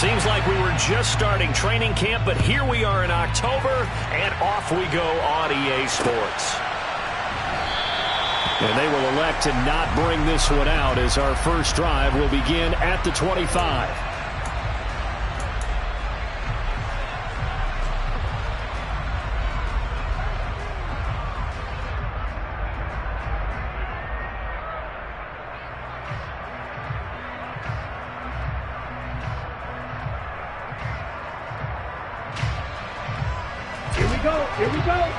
Seems like we were just starting training camp, but here we are in October, and off we go on EA Sports. And they will elect to not bring this one out as our first drive will begin at the 25. Here we go.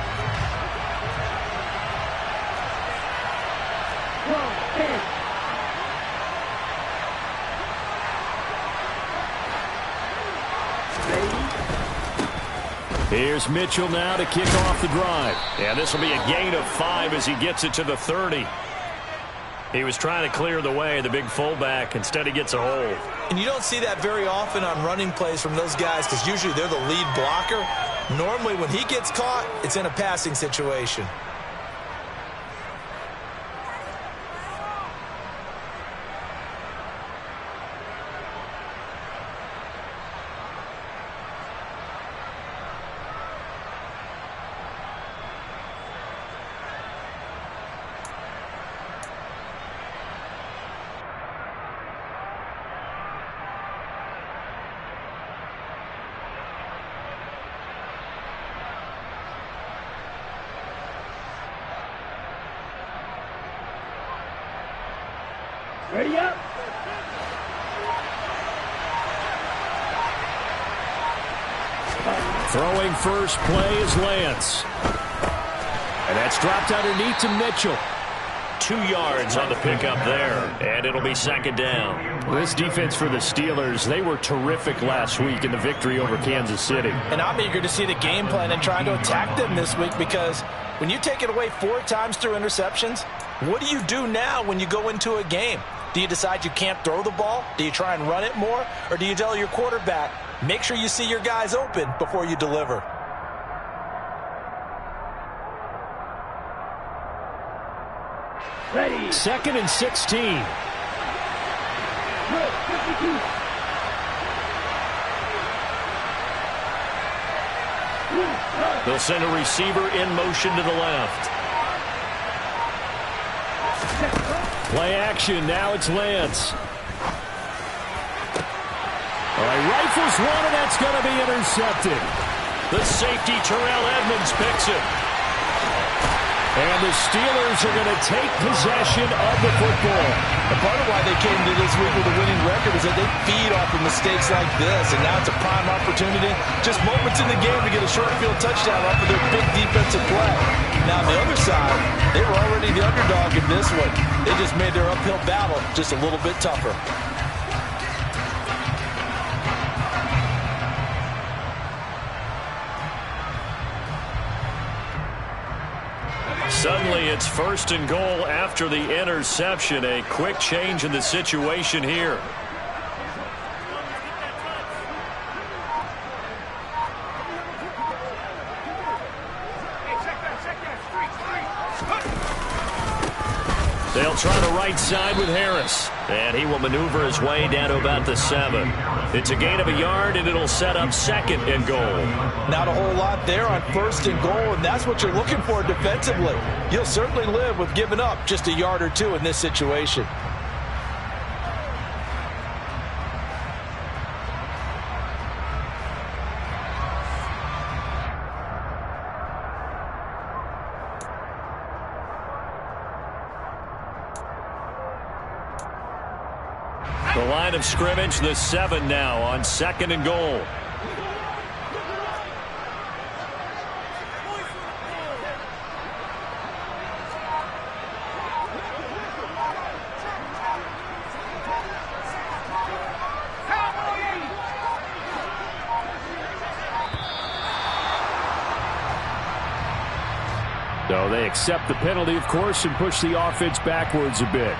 Here's Mitchell now to kick off the drive. And this will be a gain of 5 as he gets it to the 30. He was trying to clear the way, the big fullback. Instead, he gets a hold. And you don't see that very often on running plays from those guys because usually they're the lead blocker. Normally, when he gets caught, it's in a passing situation. Ready up. Throwing first play is Lance. And that's dropped underneath to Mitchell. 2 yards on the pickup there, and it'll be second down. This defense for the Steelers, they were terrific last week in the victory over Kansas City. And I'm eager to see the game plan and trying to attack them this week because when you take it away 4 times through interceptions, what do you do now when you go into a game? Do you decide you can't throw the ball? Do you try and run it more? Or do you tell your quarterback, make sure you see your guys open before you deliver? Ready. 2nd and 16. They'll send a receiver in motion to the left. Play action. Now it's Lance. All right, rifles one, and that's going to be intercepted. The safety, Terrell Edmunds, picks it. And the Steelers are going to take possession of the football. And part of why they came to this week with a winning record is that they feed off of mistakes like this, and now it's a prime opportunity, just moments in the game to get a short field touchdown off of their big defensive play. Now, on the other side, they were already the underdog in this one. They just made their uphill battle just a little bit tougher. Suddenly, it's 1st and goal after the interception. A quick change in the situation here. They'll try the right side with Harris. And he will maneuver his way down to about the 7. It's a gain of a yard, and it'll set up 2nd and goal. Not a whole lot there on 1st and goal, and that's what you're looking for defensively. You'll certainly live with giving up just a yard or 2 in this situation. The line of scrimmage, the 7 now on 2nd and goal. So they accept the penalty, of course, and push the offense backwards a bit.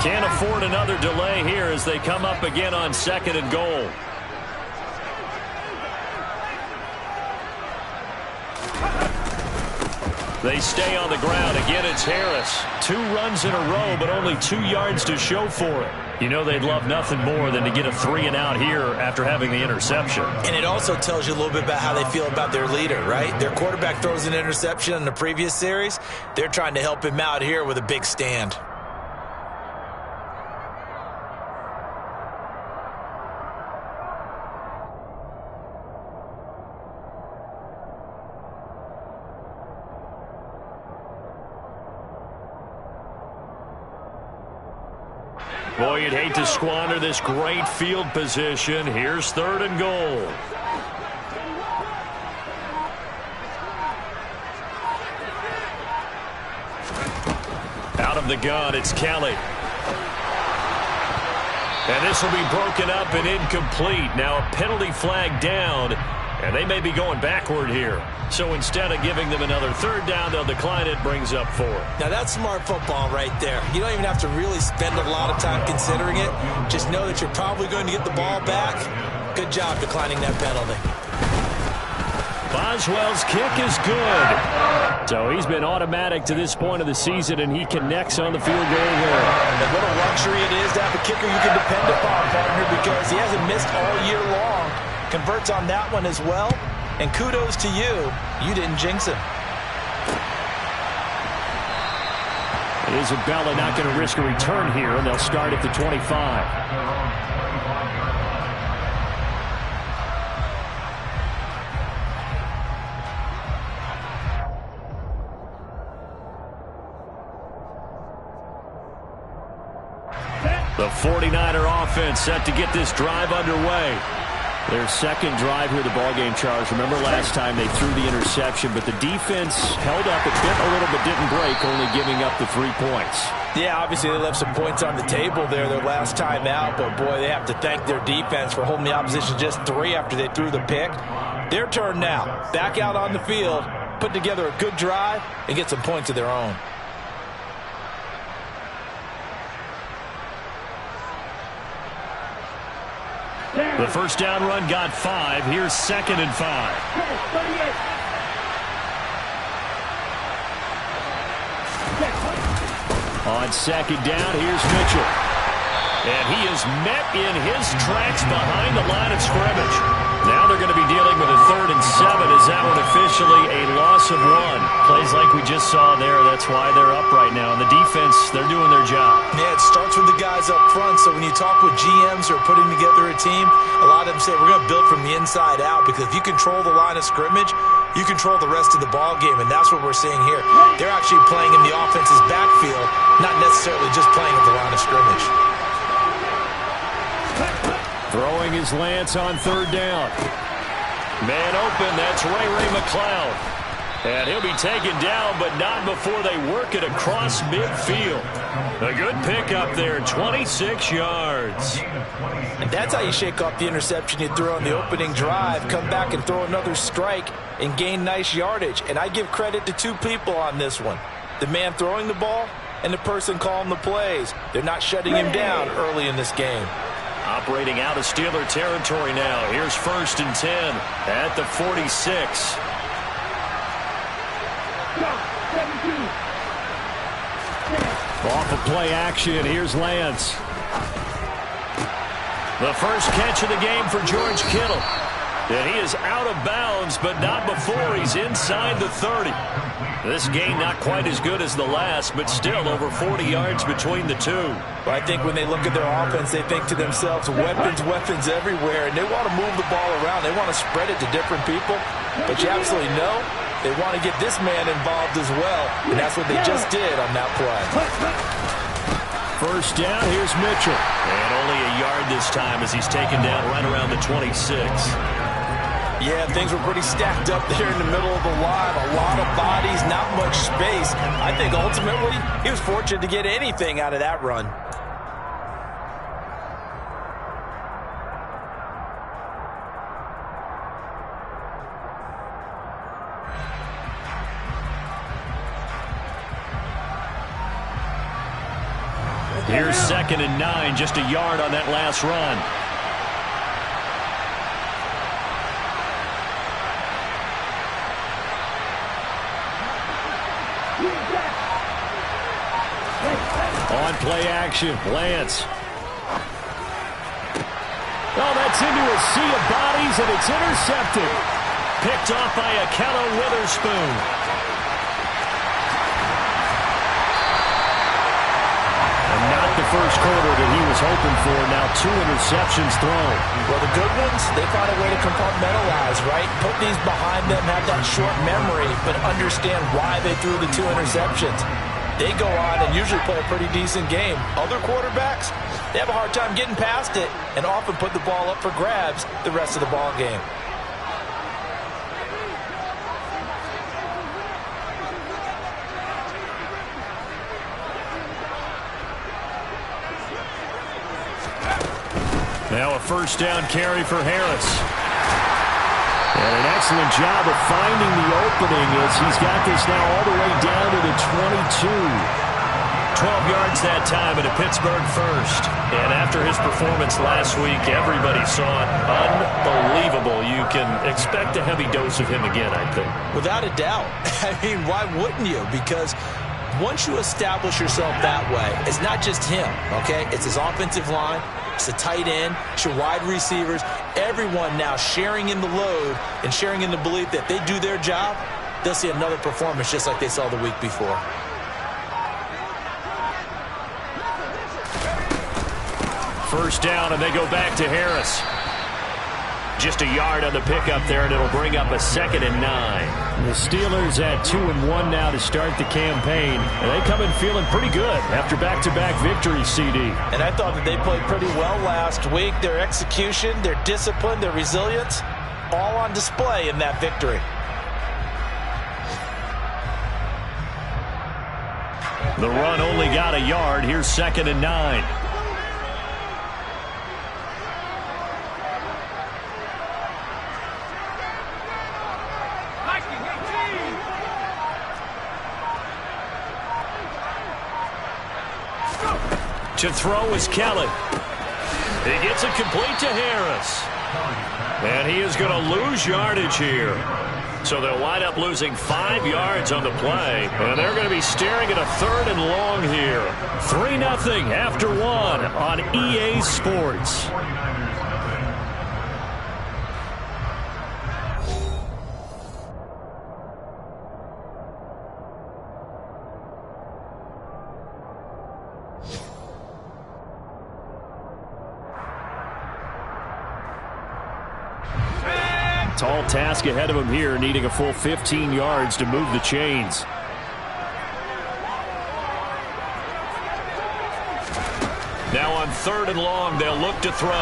Can't afford another delay here as they come up again on 2nd and goal. They stay on the ground. Again, it's Harris. 2 runs in a row, but only 2 yards to show for it. You know they'd love nothing more than to get a 3-and-out here after having the interception. And it also tells you a little bit about how they feel about their leader, right? Their quarterback throws an interception in the previous series. They're trying to help him out here with a big stand. Boy, you'd hate to squander this great field position. Here's 3rd and goal. Out of the gun, it's Kelly. And this will be broken up and incomplete. Now a penalty flag down, and they may be going backward here. So instead of giving them another 3rd down, they'll decline it, brings up 4. Now that's smart football right there. You don't even have to really spend a lot of time considering it. Just know that you're probably going to get the ball back. Good job declining that penalty. Boswell's kick is good. So he's been automatic to this point of the season, and he connects on the field goal there. And what a luxury it is to have a kicker you can depend upon, partner, because he hasn't missed all year long. Converts on that one as well. And kudos to you. You didn't jinx him. Isabella not going to risk a return here, and they'll start at the 25. The 49er offense set to get this drive underway. Their second drive here, the ballgame, Charles. Remember last time they threw the interception, but the defense held up. It bit a little but didn't break, only giving up the 3 points. Yeah, obviously they left some points on the table there their last time out, but boy, they have to thank their defense for holding the opposition just 3 after they threw the pick. Their turn now. Back out on the field, put together a good drive, and get some points of their own. The first down run got 5. Here's 2nd and 5. On 2nd down, here's Mitchell. And he is met in his tracks behind the line of scrimmage. Now they're going to be dealing with a 3rd and 7. Is that one officially a loss of 1? Plays like we just saw there. That's why they're up right now. And the defense, they're doing their job. Yeah, it starts with the guys up front. So when you talk with GMs who are putting together a team, a lot of them say we're going to build from the inside out, because if you control the line of scrimmage, you control the rest of the ball game, and that's what we're seeing here. They're actually playing in the offense's backfield, not necessarily just playing at the line of scrimmage. Throwing is Lance on 3rd down. Man open, that's Ray McCloud. And he'll be taken down, but not before they work it across midfield. A good pickup there, 26 yards. And that's how you shake off the interception you threw on the opening drive, come back and throw another strike and gain nice yardage. And I give credit to 2 people on this one. The man throwing the ball and the person calling the plays. They're not shutting him down early in this game. Operating out of Steeler territory now. Here's 1st and 10 at the 46. Off of play action, here's Lance. The first catch of the game for George Kittle. And he is out of bounds, but not before he's inside the 30. This game not quite as good as the last, but still over 40 yards between the 2. Well, I think when they look at their offense, they think to themselves, weapons everywhere, and they want to move the ball around. They want to spread it to different people, but you absolutely know they want to get this man involved as well, and that's what they just did on that play. First down, here's Mitchell. And only a yard this time as he's taken down right around the 26. Yeah, things were pretty stacked up there in the middle of the line. A lot of bodies, not much space. I think ultimately he was fortunate to get anything out of that run. Here's 2nd and 9, just a yard on that last run. play action. Lance. Oh, that's into a sea of bodies, and it's intercepted. Picked off by Ahkello Witherspoon. And not the first quarter that he was hoping for. Now 2 interceptions thrown. Well, the good ones, they found a way to compartmentalize, right? Put these behind them, have that short memory, but understand why they threw the 2 interceptions. They go on and usually play a pretty decent game. Other quarterbacks, they have a hard time getting past it and often put the ball up for grabs the rest of the ball game. Now a first down carry for Harris. And an excellent job of finding the opening as he's got this now all the way down to the 22. 12 yards that time and a Pittsburgh first. And after his performance last week, everybody saw it. Unbelievable. You can expect a heavy dose of him again, I think. Without a doubt. I mean, why wouldn't you? Because once you establish yourself that way, it's not just him, okay? It's his offensive line. It's the tight end. It's your wide receivers. Everyone now sharing in the load and sharing in the belief that they do their job, they'll see another performance just like they saw the week before. First down, and they go back to Harris. Just a yard on the pickup there, and it'll bring up a 2nd and 9. The Steelers at 2-1 now to start the campaign. And they come in feeling pretty good after back-to-back victories, CD. And I thought that they played pretty well last week. Their execution, their discipline, their resilience, all on display in that victory. The run only got a yard. Here's 2nd and 9. To throw is Kelly. He gets it complete to Harris. And he is going to lose yardage here. So they'll wind up losing 5 yards on the play. And they're going to be staring at a 3rd and long here. 3-0 after 1 on EA Sports. Tall task ahead of him here, needing a full 15 yards to move the chains. Now on 3rd and long, they'll look to throw.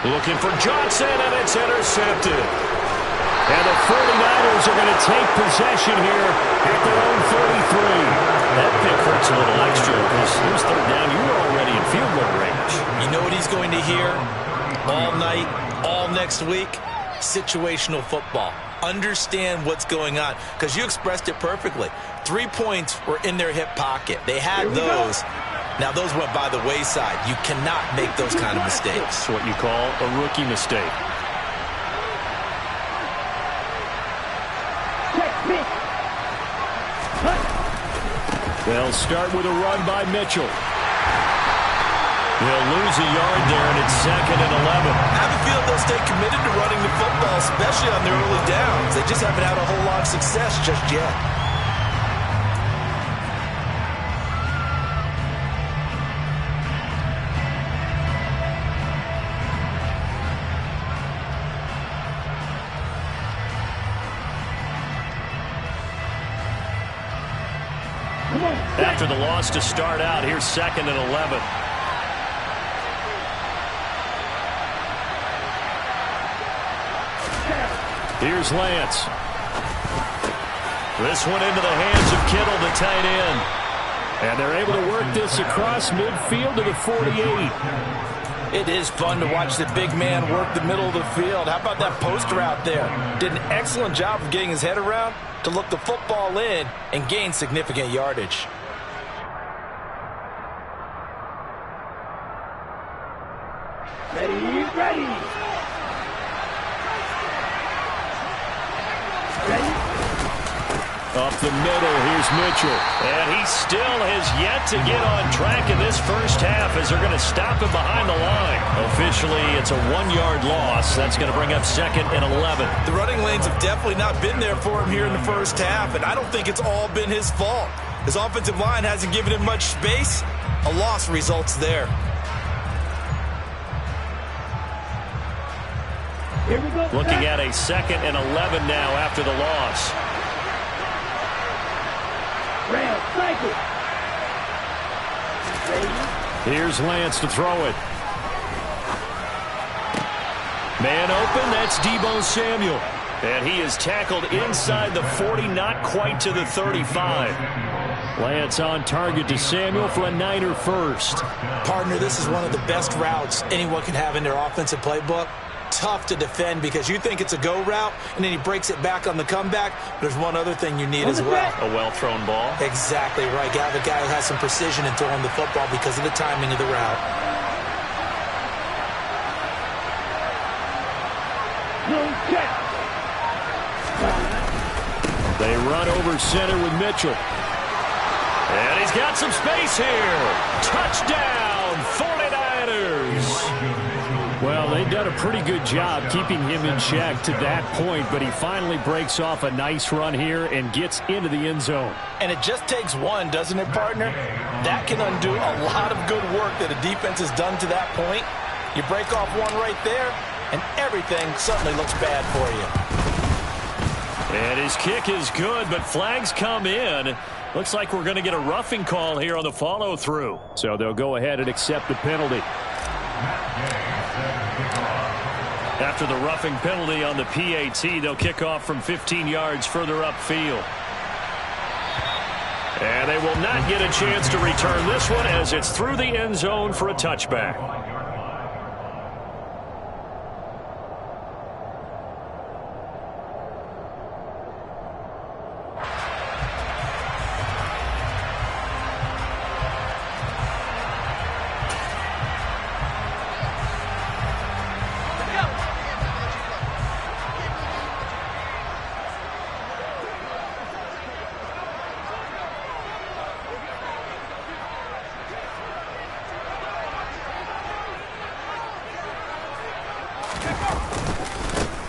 Looking for Johnson, and it's intercepted. And the 49ers are going to take possession here at their own 33. That pick hurts a little extra because there's 3rd down. You were already in field goal range. You know what he's going to hear all night, all next week? Situational football. Understand what's going on, because you expressed it perfectly. 3 points were in their hip pocket. They had those. Now those went by the wayside. You cannot make those kind of mistakes. That's what you call a rookie mistake. They'll start with a run by Mitchell. They'll lose a yard there, and it's 2nd and 11. I have a feeling they'll stay committed to running the football, especially on their early downs. They just haven't had a whole lot of success just yet. After the loss to start out, here's 2nd and 11. Here's Lance. This one into the hands of Kittle, the tight end. And they're able to work this across midfield to the 48. It is fun to watch the big man work the middle of the field. How about that post route there? Did an excellent job of getting his head around to look the football in and gain significant yardage. Ready, ready. Ready. Up the middle, here's Mitchell. And he still has yet to get on track in this first half as they're going to stop him behind the line. Officially, it's a 1-yard loss. That's going to bring up 2nd and 11. The running lanes have definitely not been there for him here in the first half, and I don't think it's all been his fault. His offensive line hasn't given him much space. A loss results there. Here we go. Looking at a 2nd and 11 now after the loss. Ram, cycle. Here's Lance to throw it. Man open, that's Deebo Samuel. And he is tackled inside the 40, not quite to the 35. Lance on target to Samuel for a Niner first. Partner, this is one of the best routes anyone can have in their offensive playbook. Tough to defend because you think it's a go route, and then he breaks it back on the comeback. There's one other thing you need as well. A well-thrown ball. Exactly right. You have a guy who has some precision in throwing the football because of the timing of the route. They run over center with Mitchell. And he's got some space here. Touchdown, 49ers. Well, they've done a pretty good job keeping him in check to that point, but he finally breaks off a nice run here and gets into the end zone. And it just takes one, doesn't it, partner? That can undo a lot of good work that a defense has done to that point. You break off one right there, and everything suddenly looks bad for you. And his kick is good, but flags come in. Looks like we're going to get a roughing call here on the follow-through. So they'll go ahead and accept the penalty. After the roughing penalty on the PAT, they'll kick off from 15 yards further upfield. And they will not get a chance to return this one as it's through the end zone for a touchback.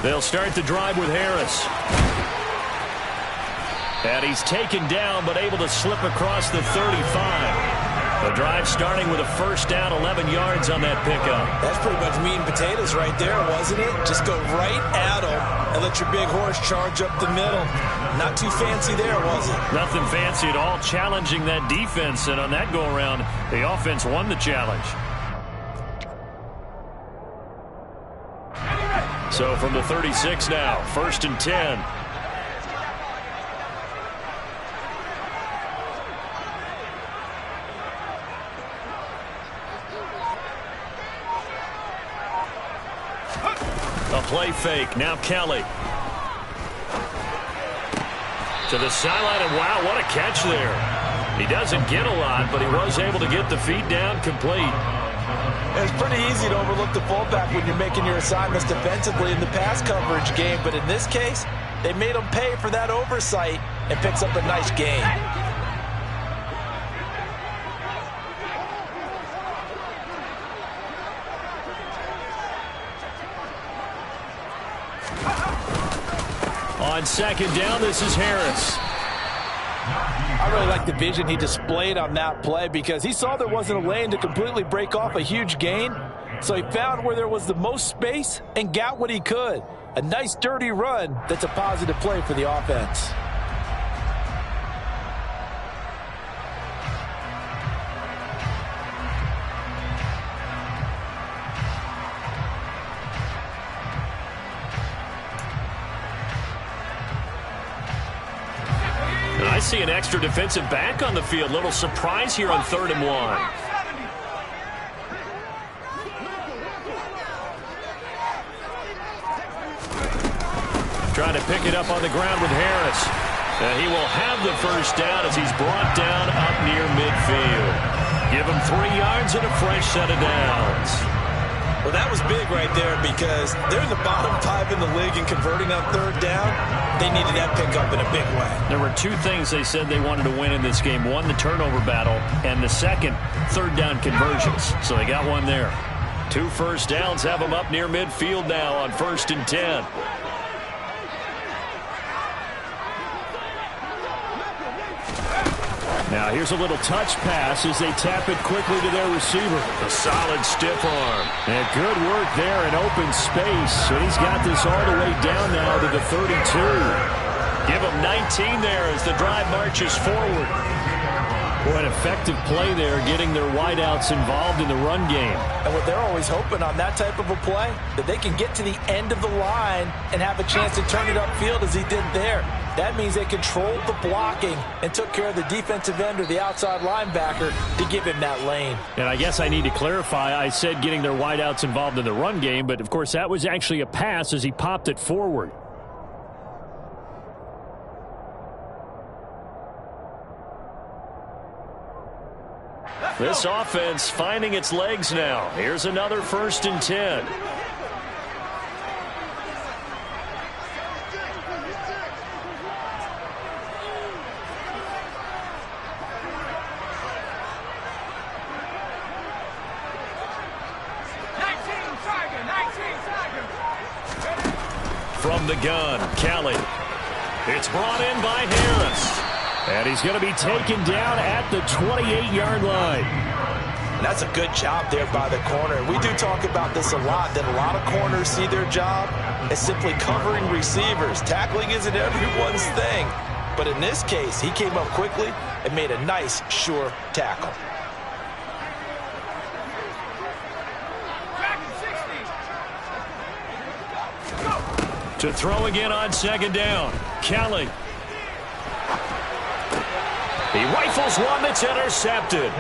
They'll start the drive with Harris. And he's taken down but able to slip across the 35. The drive starting with a first down, 11 yards on that pickup. That's pretty much meat and potatoes right there, wasn't it? Just go right at him and let your big horse charge up the middle. Not too fancy there, was it? Nothing fancy at all, challenging that defense. And on that go-around, the offense won the challenge. So from the 36 now, 1st and 10. A play fake. Now Kelly. To the sideline, and wow, what a catch there. He doesn't get a lot, but he was able to get the feet down complete. It's pretty easy to overlook the fullback when you're making your assignments defensively in the pass coverage game, but in this case, they made him pay for that oversight and picks up a nice gain. On 2nd down, this is Harris. I really like the vision he displayed on that play because he saw there wasn't a lane to completely break off a huge gain. So he found where there was the most space and got what he could. A nice dirty run that's a positive play for the offense. I see an extra defensive back on the field. Little surprise here on 3rd and 1. Trying to pick it up on the ground with Harris. And he will have the first down as he's brought down up near midfield. Give him 3 yards and a fresh set of downs. Well, that was big right there because they're in the bottom 5 in the league in converting on third down. They needed that pickup in a big way. There were two things they said they wanted to win in this game. One, the turnover battle, and the second, third down conversions. So they got one there. 2 first downs have them up near midfield now on 1st and 10. Now here's a little touch pass as they tap it quickly to their receiver. A solid stiff arm. And good work there in open space. And he's got this all the way down now to the 32. Give him 19 there as the drive marches forward. Boy, an effective play there, getting their wideouts involved in the run game. And what they're always hoping on that type of a play, that they can get to the end of the line and have a chance to turn it upfield as he did there. That means they controlled the blocking and took care of the defensive end or the outside linebacker to give him that lane. And I guess I need to clarify, I said getting their wideouts involved in the run game, but of course that was actually a pass as he popped it forward. This offense finding its legs now. Here's another 1st and 10. From the gun, Kelly. It's brought in by Harris. And he's going to be taken down at the 28-yard line. And that's a good job there by the corner. And we do talk about this a lot, that a lot of corners see their job as simply covering receivers. Tackling isn't everyone's thing. But in this case, he came up quickly and made a nice, sure tackle. To throw again on 2nd down. Kelly. He rifles one that's intercepted.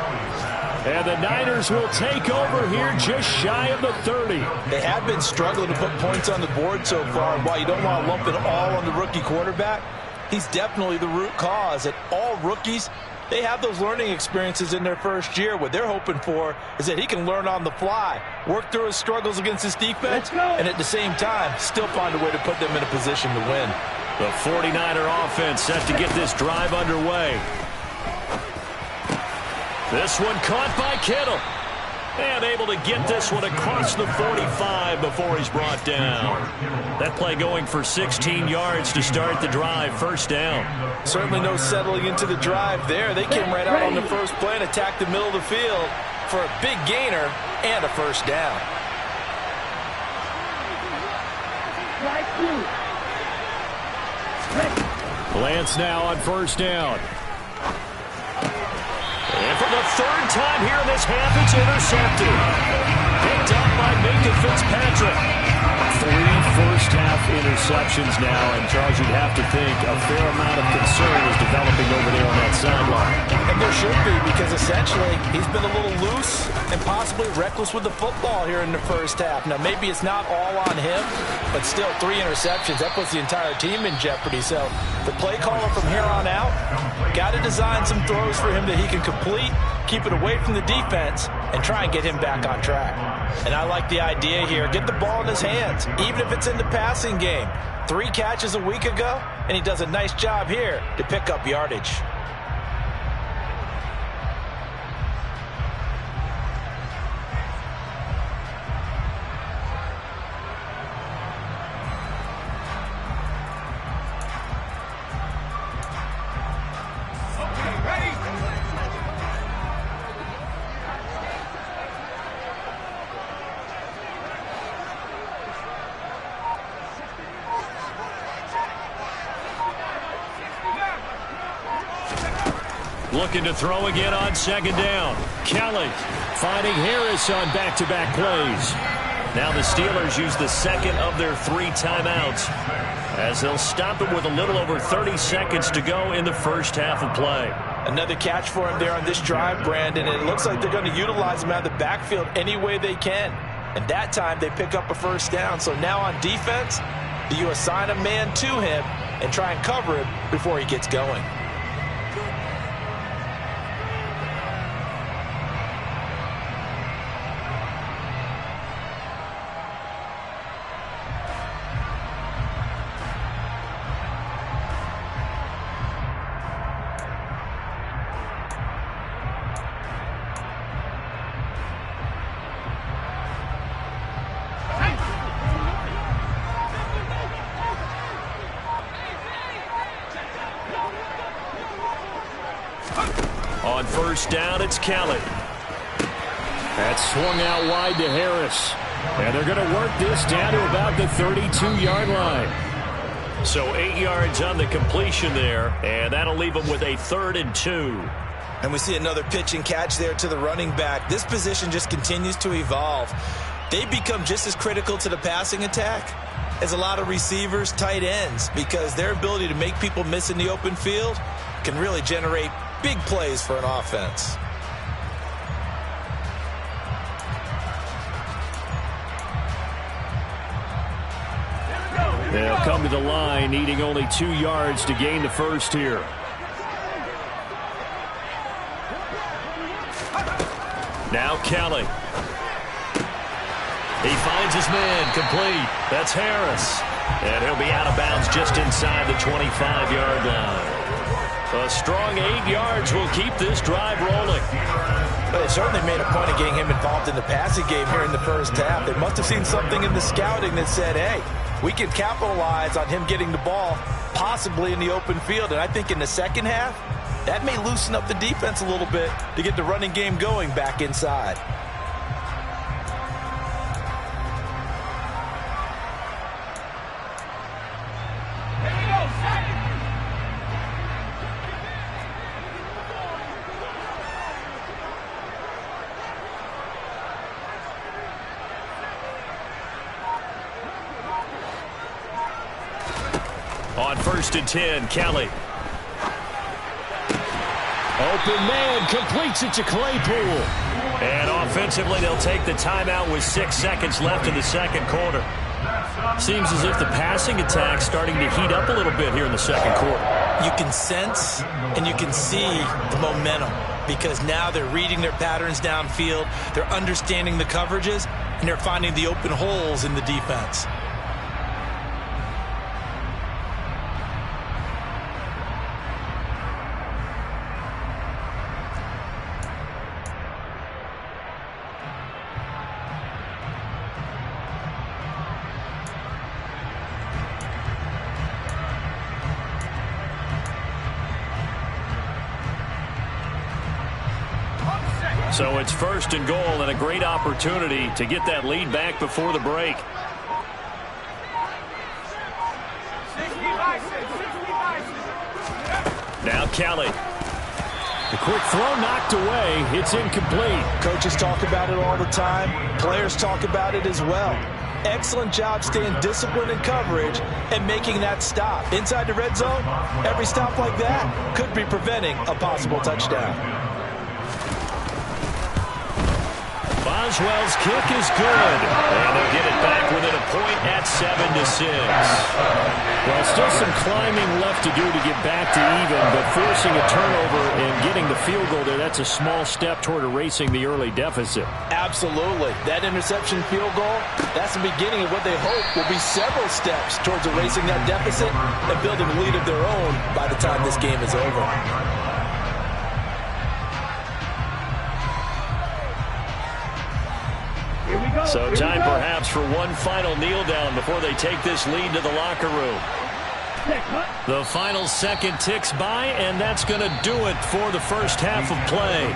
And the Niners will take over here just shy of the 30. They have been struggling to put points on the board so far. And while you don't want to lump it all on the rookie quarterback, he's definitely the root cause. And all rookies, they have those learning experiences in their first year. What they're hoping for is that he can learn on the fly, work through his struggles against his defense, and at the same time, still find a way to put them in a position to win. The 49er offense set to get this drive underway. This one caught by Kittle. And able to get this one across the 45 before he's brought down. That play going for 16 yards to start the drive, 1st down. Certainly no settling into the drive there. They came right out on the first play and attacked the middle of the field for a big gainer and a 1st down. Lance now on 1st down. And for the 3rd time here in this half, it's intercepted. Picked up by Minkah Fitzpatrick. 3 first-half interceptions now, and Charles, you'd have to think a fair amount of concern is developing over there on that sideline. And there should be, because essentially he's been a little loose and possibly reckless with the football here in the first half. Now, maybe it's not all on him, but still 3 interceptions. That puts the entire team in jeopardy. So the play caller from here on out got to design some throws for him that he can complete, keep it away from the defense, and try and get him back on track. And I like the idea here. Get the ball in his hands, even if it's in the passing game. 3 catches a week ago, and he does a nice job here to pick up yardage. Looking to throw again on 2nd down. Kelly finding Harris on back-to-back plays. Now the Steelers use the 2nd of their 3 timeouts as they'll stop it with a little over 30 seconds to go in the first half of play. Another catch for him there on this drive, Brandon, and it looks like they're going to utilize him out of the backfield any way they can. And that time they pick up a 1st down. So now on defense, do you assign a man to him and try and cover him before he gets going? first down, it's Kelly. That's swung out wide to Harris. And they're going to work this down to about the 32-yard line. So 8 yards on the completion there, and that'll leave them with a 3rd and 2. And we see another pitch and catch there to the running back. This position just continues to evolve. They become just as critical to the passing attack as a lot of receivers, tight ends, because their ability to make people miss in the open field can really generate big plays for an offense. They'll come to the line, needing only 2 yards to gain the first here. Now Kelly. He finds his man, complete. That's Harris. And he'll be out of bounds just inside the 25-yard line. A strong 8 yards will keep this drive rolling. Well, they certainly made a point of getting him involved in the passing game here in the first half. They must have seen something in the scouting that said, hey, we can capitalize on him getting the ball possibly in the open field. And I think in the second half, that may loosen up the defense a little bit to get the running game going back inside. On 1st and 10, Kelly. Open man, completes it to Claypool. And offensively, they'll take the timeout with 6 seconds left in the second quarter. Seems as if the passing attack's starting to heat up a little bit here in the second quarter. You can sense and you can see the momentum because now they're reading their patterns downfield, they're understanding the coverages, and they're finding the open holes in the defense. So it's 1st and goal and a great opportunity to get that lead back before the break. Now Kelly. The quick throw knocked away. It's incomplete. Coaches talk about it all the time. Players talk about it as well. Excellent job staying disciplined in coverage and making that stop. Inside the red zone, every stop like that could be preventing a possible touchdown. Boswell's kick is good. And they'll get it back within a point at 7-6. Well, still some climbing left to do to get back to even, but forcing a turnover and getting the field goal there, that's a small step toward erasing the early deficit. Absolutely. That interception field goal, that's the beginning of what they hope will be several steps towards erasing that deficit and building a lead of their own by the time this game is over. So time perhaps for one final kneel down before they take this lead to the locker room. The final second ticks by, and that's going to do it for the first half of play.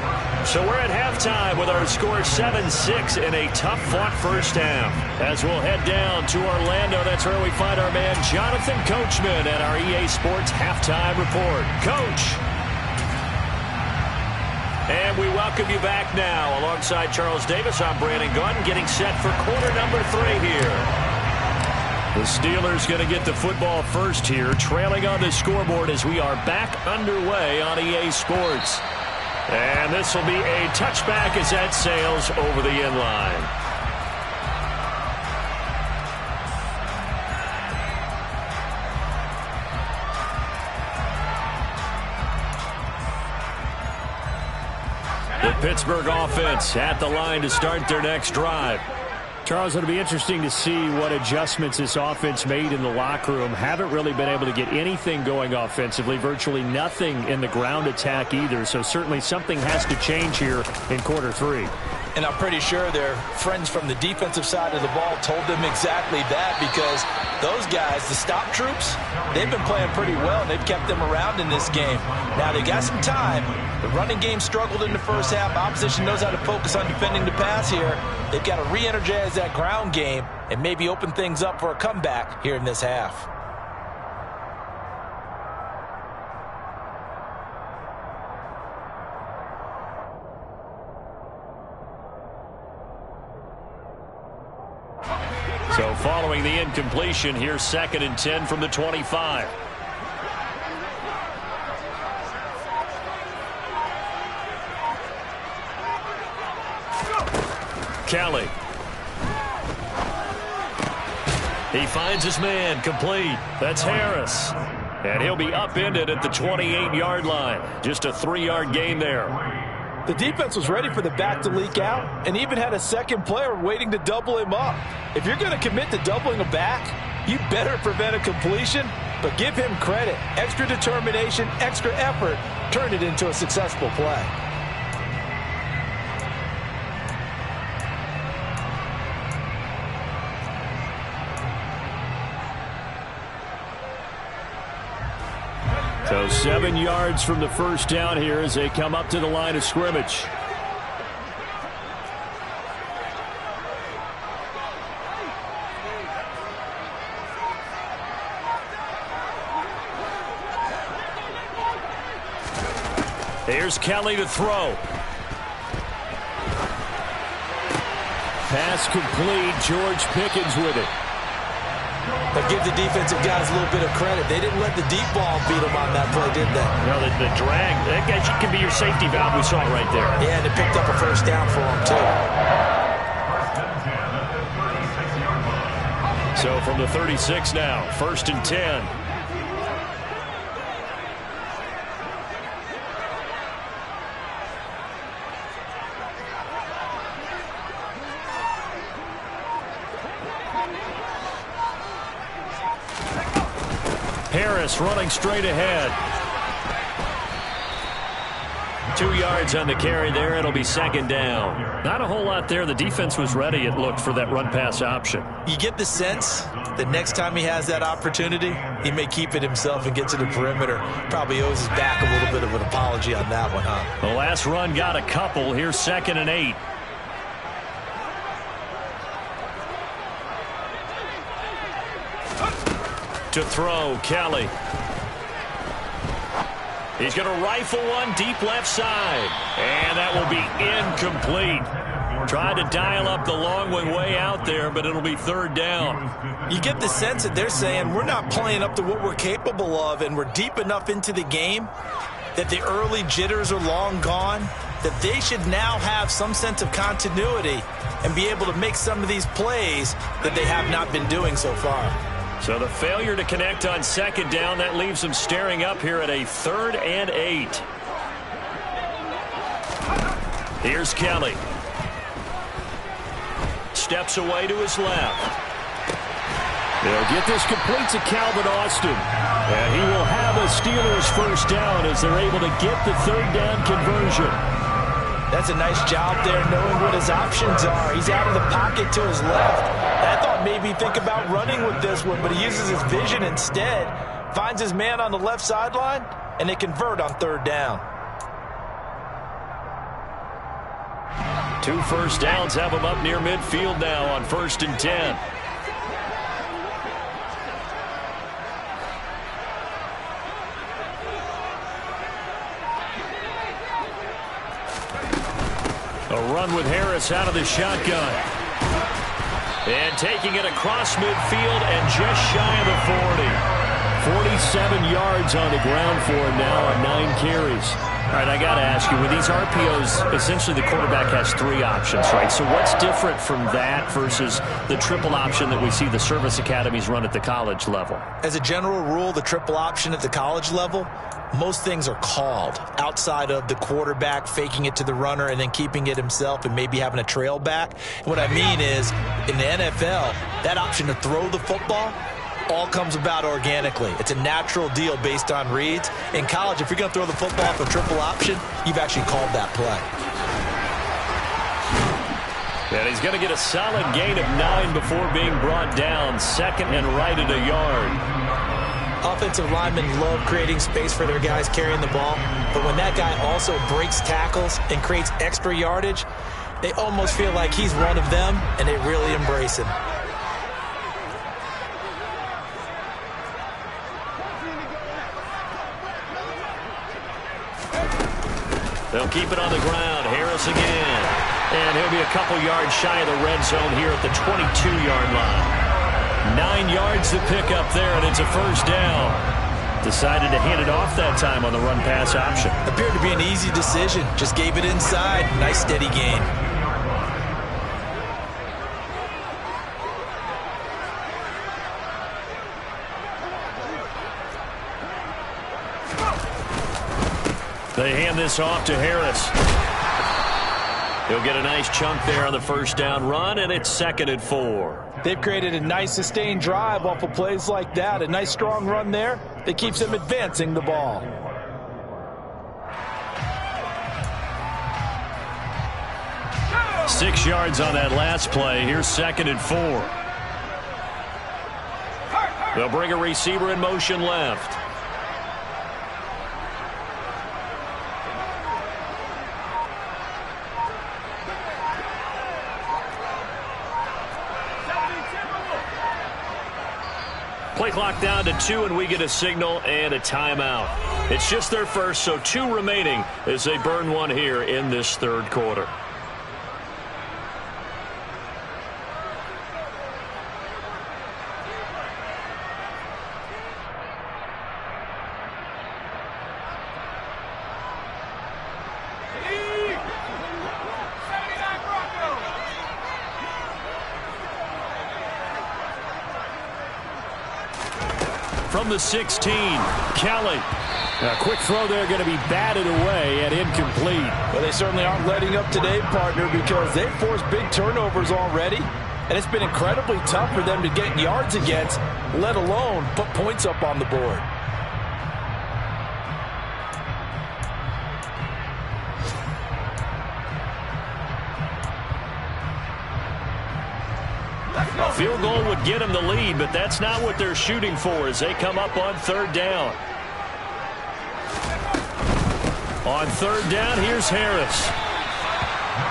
So we're at halftime with our score 7-6 in a tough-fought first half. As we'll head down to Orlando, that's where we find our man Jonathan Coachman at our EA Sports Halftime Report. Coach. And we welcome you back now. Alongside Charles Davis, I'm Brandon Gunn, getting set for quarter number 3 here. The Steelers going to get the football first here, trailing on the scoreboard as we are back underway on EA Sports. And this will be a touchback as that sails over the end line. The Pittsburgh offense at the line to start their next drive. Charles, it'll be interesting to see what adjustments this offense made in the locker room. Haven't really been able to get anything going offensively, virtually nothing in the ground attack either. So certainly something has to change here in quarter 3. And I'm pretty sure their friends from the defensive side of the ball told them exactly that, because those guys, the stop troops, they've been playing pretty well, and they've kept them around in this game. Now, they got some time. The running game struggled in the first half. Opposition knows how to focus on defending the pass here. They've got to re-energize that ground game and maybe open things up for a comeback here in this half. So following the incompletion, here's 2nd and 10 from the 25. Kelly. He finds his man, complete. That's Harris. And he'll be upended at the 28-yard line. Just a 3-yard gain there. The defense was ready for the back to leak out and even had a second player waiting to double him up. If you're going to commit to doubling a back, you better prevent a completion, but give him credit. Extra determination, extra effort, turned it into a successful play. So 7 yards from the first down here as they come up to the line of scrimmage. Here's Kelly to throw. Pass complete. George Pickens with it. But give the defensive guys a little bit of credit. They didn't let the deep ball beat them on that play, did they? No, the drag, that can be your safety valve. We saw it right there. Yeah, and it picked up a first down for them, too. So from the 36 now, 1st and 10. Harris running straight ahead. 2 yards on the carry there. It'll be 2nd down. Not a whole lot there. The defense was ready, it looked, for that run-pass option. You get the sense that next time he has that opportunity, he may keep it himself and get to the perimeter. Probably owes his back a little bit of an apology on that one, huh? The last run got a couple. Here's 2nd and 8. To throw, Kelly. He's going to rifle one deep left side. And that will be incomplete. Tried to dial up the long way out there, but it'll be 3rd down. You get the sense that they're saying we're not playing up to what we're capable of, and we're deep enough into the game that the early jitters are long gone, that they should now have some sense of continuity and be able to make some of these plays that they have not been doing so far. So the failure to connect on 2nd down, that leaves them staring up here at a 3rd and 8. Here's Kelly. Steps away to his left. They'll get this complete to Calvin Austin. And he will have a Steelers first down as they're able to get the 3rd down conversion. That's a nice job there knowing what his options are. He's out of the pocket to his left. I thought maybe think about running with this one, but he uses his vision instead. Finds his man on the left sideline, and they convert on 3rd down. 2 first downs have him up near midfield now on 1st and 10. A run with Harris out of the shotgun. And taking it across midfield and just shy of the 40. 47 yards on the ground for him now on 9 carries. All right, I got to ask you, with these RPOs, essentially the quarterback has 3 options, right? So what's different from that versus the triple option that we see the service academies run at the college level? As a general rule, the triple option at the college level, most things are called outside of the quarterback faking it to the runner and then keeping it himself and maybe having a trail back. And what I mean is, in the NFL, that option to throw the football all comes about organically. It's a natural deal based on reads. In college, if you're going to throw the football off a triple option, you've actually called that play. And he's going to get a solid gain of 9 before being brought down. Second and right at a yard. Offensive linemen love creating space for their guys carrying the ball, but when that guy also breaks tackles and creates extra yardage, they almost feel like he's one of them, and they really embrace him. They'll keep it on the ground. Harris again. And he'll be a couple yards shy of the red zone here at the 22-yard line. 9 yards to pick up there, and it's a first down. Decided to hand it off that time on the run-pass option. Appeared to be an easy decision. Just gave it inside. Nice steady gain. They hand this off to Harris. He'll get a nice chunk there on the first down run, and it's 2nd and 4. They've created a nice sustained drive off of plays like that. A nice strong run there that keeps them advancing the ball. Six yards on that last play. Here's 2nd and 4. They'll bring a receiver in motion left. Play clock down to 2, and we get a signal and a timeout. It's just their first, so 2 remaining as they burn one here in this third quarter. From the 16, Kelly. A quick throw there, going to be batted away and incomplete. Well, they certainly aren't letting up today, partner, because they've forced big turnovers already, and it's been incredibly tough for them to get yards against, let alone put points up on the board. A field goal would get them the lead, but that's not what they're shooting for as they come up on 3rd down. On 3rd down, here's Harris.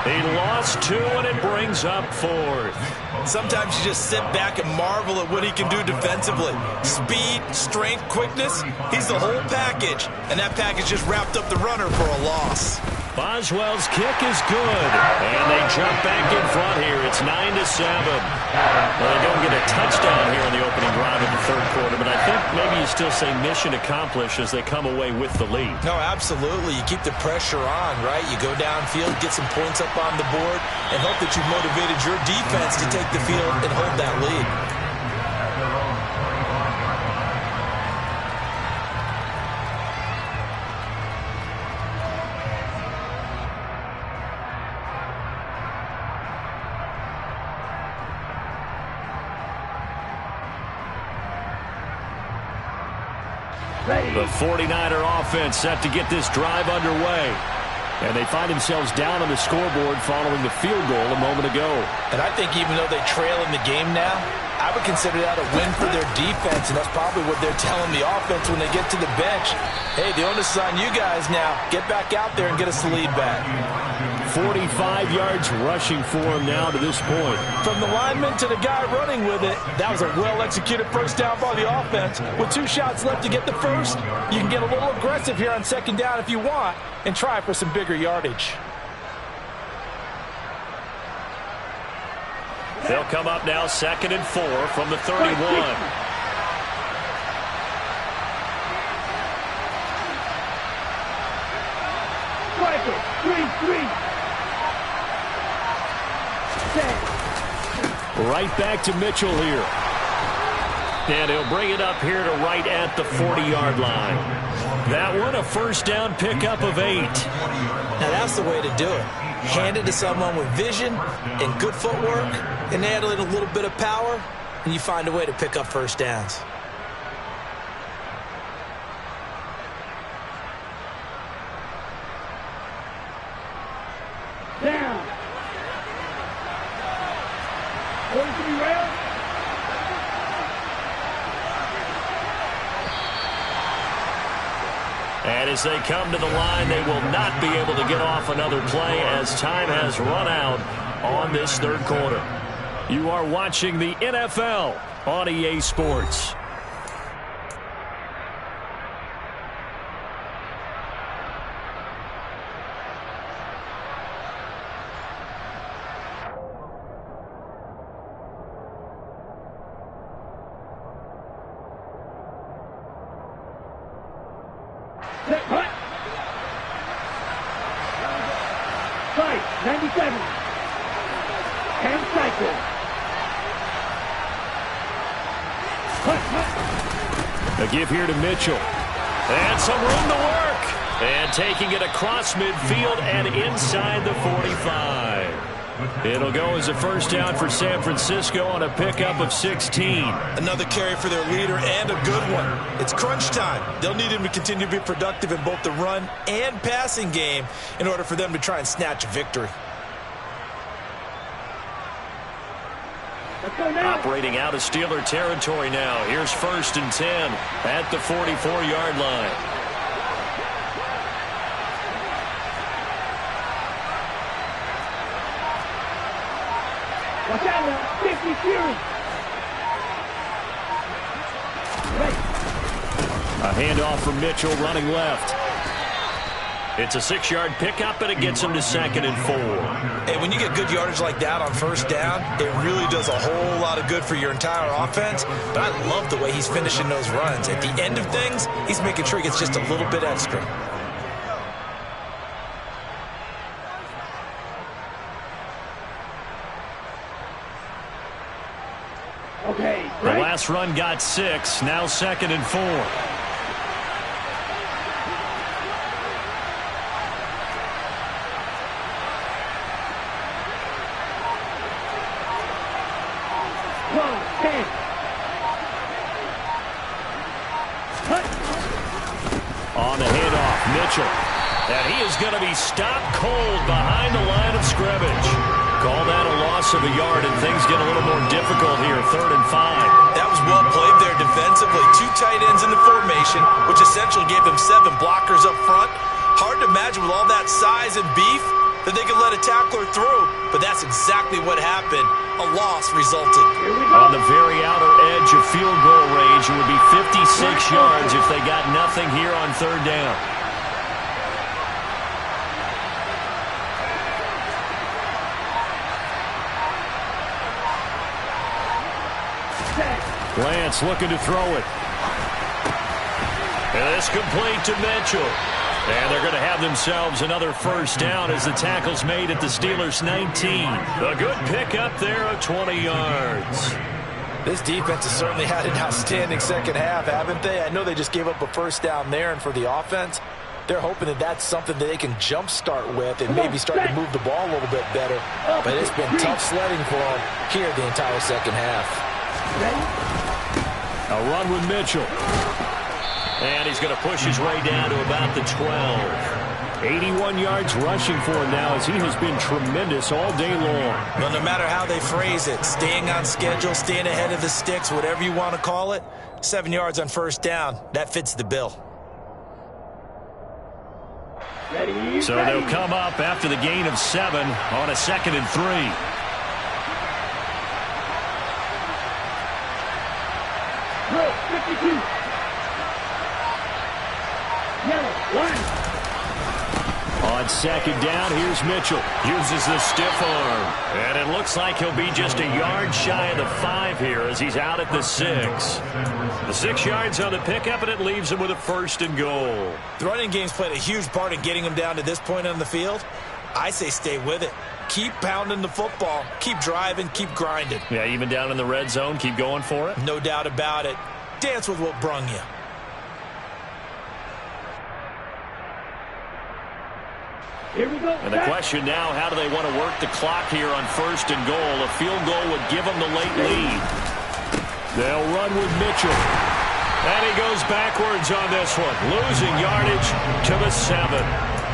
He lost 2, and it brings up 4th. Sometimes you just sit back and marvel at what he can do defensively. Speed, strength, quickness, he's the whole package. And that package just wrapped up the runner for a loss. Boswell's kick is good, and they jump back in front here. It's 9-7. Well, they don't get a touchdown here in the opening drive of the third quarter, but I think maybe you still say mission accomplished as they come away with the lead. No, absolutely. You keep the pressure on, right? You go downfield, get some points up on the board, and hope that you've motivated your defense to take the field and hold that lead. The 49er offense set to get this drive underway. And they find themselves down on the scoreboard following the field goal a moment ago. And I think even though they trail in the game now, I would consider that a win for their defense, and that's probably what they're telling the offense when they get to the bench. Hey, the onus is on you guys now. Get back out there and get us the lead back. 45 yards rushing for him now to this point. From the lineman to the guy running with it, that was a well-executed first down by the offense. With 2 shots left to get the first, you can get a little aggressive here on 2nd down if you want and try for some bigger yardage. They'll come up now 2nd and 4 from the 31. Striker, 3-3. Right back to Mitchell here. And he'll bring it up here to right at the 40-yard line. That one, a first down pickup of 8. Now that's the way to do it. Hand it to someone with vision and good footwork, and add in a little bit of power, and you find a way to pick up first downs. Down. And as they come to the line, they will not be able to get off another play as time has run out on this third quarter. You are watching the NFL on EA Sports. Fight, 97. And cycle. A give here to Mitchell. And some room to work. And taking it across midfield and inside the 45. It'll go as a first down for San Francisco on a pickup of 16. Another carry for their leader and a good one. It's crunch time. They'll need him to continue to be productive in both the run and passing game in order for them to try and snatch a victory. Operating out of Steeler territory now. Here's 1st and 10 at the 44-yard line. Watch out now, 50 Fury. A handoff from Mitchell running left. It's a 6-yard pickup, and it gets him to 2nd and 4. Hey, when you get good yardage like that on first down, it really does a whole lot of good for your entire offense. But I love the way he's finishing those runs. At the end of things, he's making sure he gets just a little bit extra. Okay, the last run got 6, now 2nd and 4. On the handoff, Mitchell. And he is going to be stopped cold behind the line of scrimmage. Call that a loss of a yard, and things get a little more difficult here, 3rd and 5. That was well played there defensively. 2 tight ends in the formation, which essentially gave them 7 blockers up front. Hard to imagine with all that size and beef that they could let a tackler through, but that's exactly what happened. A loss resulted. On the very outer edge of field goal range, it would be 56 yards if they got nothing here on 3rd down. Lance looking to throw it. And it's complete to Mitchell. And they're going to have themselves another first down as the tackle's made at the Steelers' 19. A good pickup there of 20 yards. This defense has certainly had an outstanding second half, haven't they? I know they just gave up a first down there, and for the offense, they're hoping that that's something that they can jumpstart with and maybe start to move the ball a little bit better. But it's been tough sledding for them here the entire second half. A run with Mitchell. And he's going to push his way down to about the 12. 81 yards rushing for him now as he has been tremendous all day long. Well, no matter how they phrase it, staying on schedule, staying ahead of the sticks, whatever you want to call it, 7 yards on first down, that fits the bill. So they'll come up after the gain of 7 on a 2nd and 3. Good, 52. On 2nd down, here's Mitchell. Uses the stiff arm. And it looks like he'll be just a yard shy of the 5 here as he's out at the 6. The 6 yards on the pickup, and it leaves him with a 1st and goal. The running game's played a huge part in getting him down to this point on the field. I say stay with it. Keep pounding the football. Keep driving. Keep grinding. Yeah, even down in the red zone, keep going for it. No doubt about it. Dance with what brung you. Here we go. And the question now, how do they want to work the clock here on 1st and goal? A field goal would give them the late lead. They'll run with Mitchell. And he goes backwards on this one, losing yardage to the 7.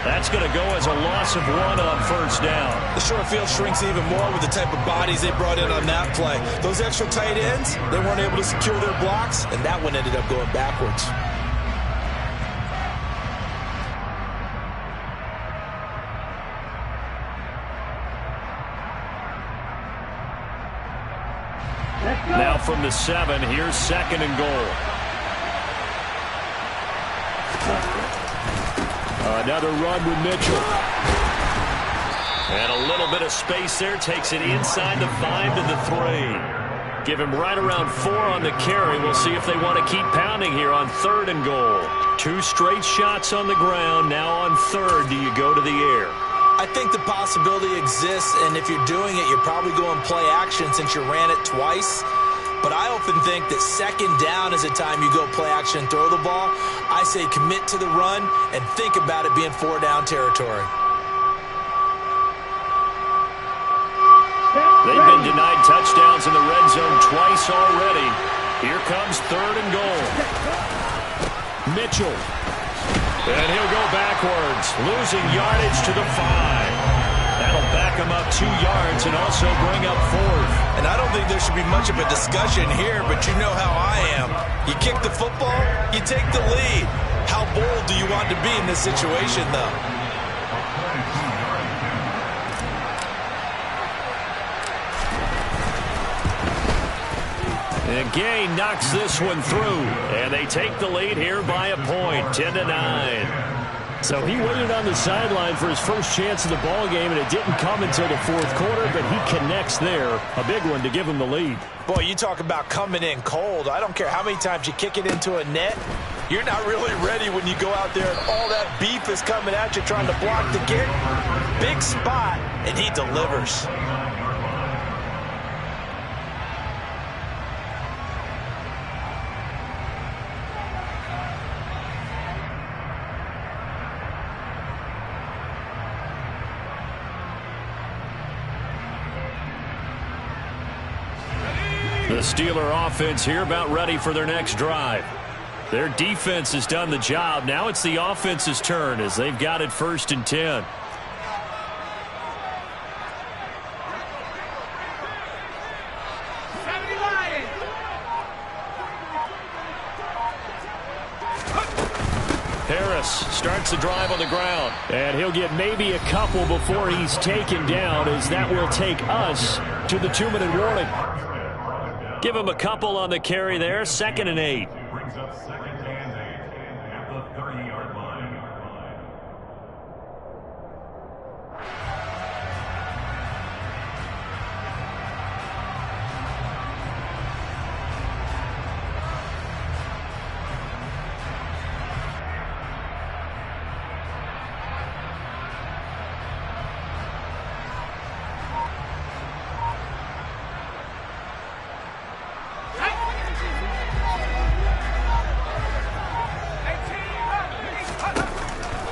That's going to go as a loss of 1 on first down. The short field shrinks even more with the type of bodies they brought in on that play. Those extra tight ends, they weren't able to secure their blocks, and that one ended up going backwards. from the 7. Here's 2nd and goal. Another run with Mitchell. And a little bit of space there. Takes it inside the 5 to the 3. Give him right around 4 on the carry. We'll see if they want to keep pounding here on 3rd and goal. 2 straight shots on the ground. Now on 3rd, do you go to the air? I think the possibility exists, and if you're doing it, you're probably going play action since you ran it twice. But I often think that 2nd down is a time you go play action and throw the ball. I say commit to the run and think about it being 4-down territory. They've been denied touchdowns in the red zone twice already. Here comes 3rd and goal. Mitchell. And he'll go backwards, losing yardage to the 5. That'll back him up 2 yards and also bring up 4th. And I don't think there should be much of a discussion here, but you know how I am. You kick the football, you take the lead. How bold do you want to be in this situation, though? And Gay knocks this one through, and they take the lead here by a point, 10-9. So he waited on the sideline for his first chance of the ball game, and it didn't come until the 4th quarter, but he connects there. A big one to give him the lead. Boy, you talk about coming in cold. I don't care how many times you kick it into a net. You're not really ready when you go out there and all that beef is coming at you trying to block the kick. Big spot, and he delivers. The Steeler offense here about ready for their next drive. Their defense has done the job. Now it's the offense's turn as they've got it 1st and 10. Harris starts the drive on the ground. And he'll get maybe a couple before he's taken down, as that will take us to the 2-minute warning. Give him a couple on the carry there. 2nd and 8. Brings up 2nd and 8 at the 30-yard line.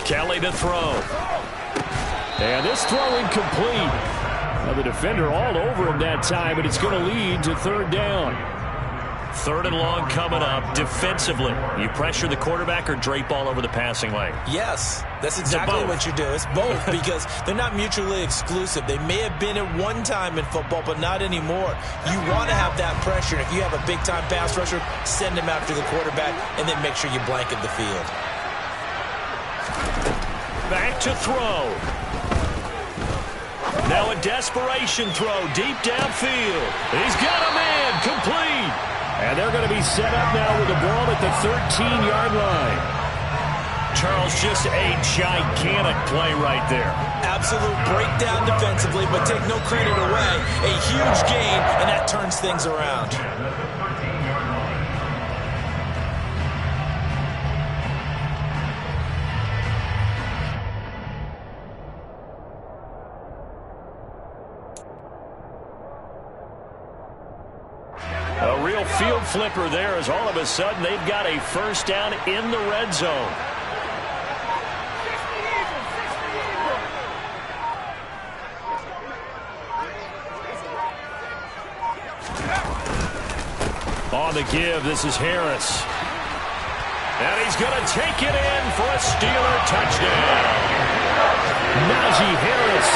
Kelly to throw. And this throw incomplete. Now the defender all over him that time, but it's going to lead to 3rd down. 3rd and long coming up. Defensively, you pressure the quarterback or drape all over the passing lane? Yes, that's exactly what you do. It's both because they're not mutually exclusive. They may have been at one time in football, but not anymore. You want to have that pressure. If you have a big-time pass rusher, send him after the quarterback, and then make sure you blanket the field. Back to throw. Now a desperation throw deep downfield. He's got a man complete. And they're going to be set up now with the ball at the 13-yard line. Charles, just a gigantic play right there. Absolute breakdown defensively, but take no credit away. A huge gain, and that turns things around. A real field flipper there, as all of a sudden they've got a 1st down in the red zone. On the give, this is Harris. And he's going to take it in for a Steeler touchdown. Najee Harris,